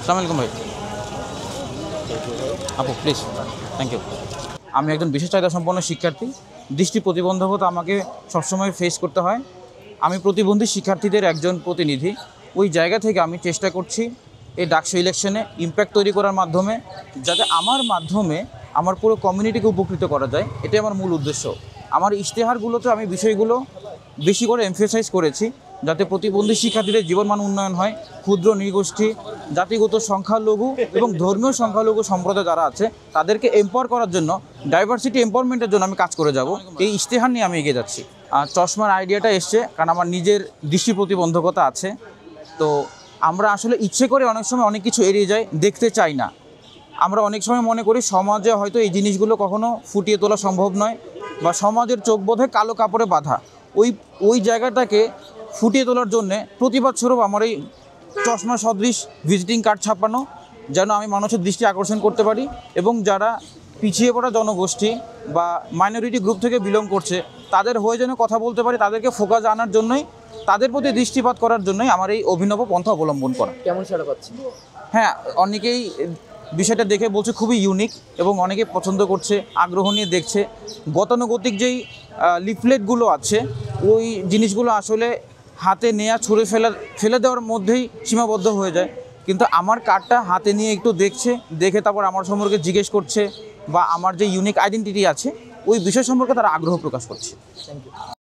আসসালামু আলাইকুম ভাই। আপু প্লিজ, থ্যাংক ইউ। আমি একজন বিশেষ চাহিদা সম্পন্ন শিক্ষার্থী। দৃষ্টি প্রতিবন্ধকতা আমাকে সবসময় ফেস করতে হয়। আমি প্রতিবন্ধী শিক্ষার্থীদের একজন প্রতিনিধি। ওই জায়গা থেকে আমি চেষ্টা করছি এই ডাকসু ইলেকশনে ইমপ্যাক্ট তৈরি করার মাধ্যমে, যাতে আমার মাধ্যমে আমার পুরো কমিউনিটিকে উপকৃত করা যায়, এটাই আমার মূল উদ্দেশ্য। আমার ইশতেহারগুলোতে আমি বিষয়গুলো বেশি করে এমফেসাইজ করেছি, যাতে প্রতিবন্ধী শিক্ষার্থীদের জীবনমান উন্নয়ন হয়, ক্ষুদ্র নৃগোষ্ঠী, জাতিগত সংখ্যালঘু এবং ধর্মীয় সংখ্যালঘু সম্প্রদায় যারা আছে তাদেরকে এম্পাওয়ার করার জন্য, ডাইভার্সিটি এম্পাওয়ারমেন্টের জন্য আমি কাজ করে যাব। এই ইশতেহার নিয়ে আমি এগিয়ে যাচ্ছি। আর চশমার আইডিয়াটা এসছে কারণ আমার নিজের দৃষ্টি প্রতিবন্ধকতা আছে। তো আমরা আসলে ইচ্ছে করে অনেক সময় অনেক কিছু এড়িয়ে যাই, দেখতে চাই না। আমরা অনেক সময় মনে করি সমাজে হয়তো এই জিনিসগুলো কখনো ফুটিয়ে তোলা সম্ভব নয়, বা সমাজের চোখ বোধে কালো কাপড়ে বাঁধা। ওই জায়গাটাকে ফুটিয়ে তোলার জন্যে প্রতিবাদ স্বরূপ আমার এই চশমা সদৃশ ভিজিটিং কার্ড ছাপানো, যেন আমি মানুষের দৃষ্টি আকর্ষণ করতে পারি এবং যারা পিছিয়ে পড়া জনগোষ্ঠী বা মাইনরিটি গ্রুপ থেকে বিলং করছে তাদের হয়ে যেন কথা বলতে পারি, তাদেরকে ফোকাস আনার জন্যই, তাদের প্রতি দৃষ্টিপাত করার জন্যই আমার এই অভিনব পন্থা অবলম্বন করা। কেমন সাড়া পাচ্ছি? হ্যাঁ, অনেকেই বিষয়টা দেখে বলছে খুবই ইউনিক এবং অনেকে পছন্দ করছে, আগ্রহ নিয়ে দেখছে। গতানুগতিক যেই লিফলেটগুলো আছে ওই জিনিসগুলো আসলে হাতে নেয়া, ছুঁড়ে ফেলে দেওয়ার মধ্যেই সীমাবদ্ধ হয়ে যায়। কিন্তু আমার কার্ডটা হাতে নিয়ে একটু দেখছে, দেখে তারপর আমার সম্পর্কে জিজ্ঞেস করছে, বা আমার যে ইউনিক আইডেন্টিটি আছে ওই বিষয় সম্পর্কে তারা আগ্রহ প্রকাশ করছে। Thank you.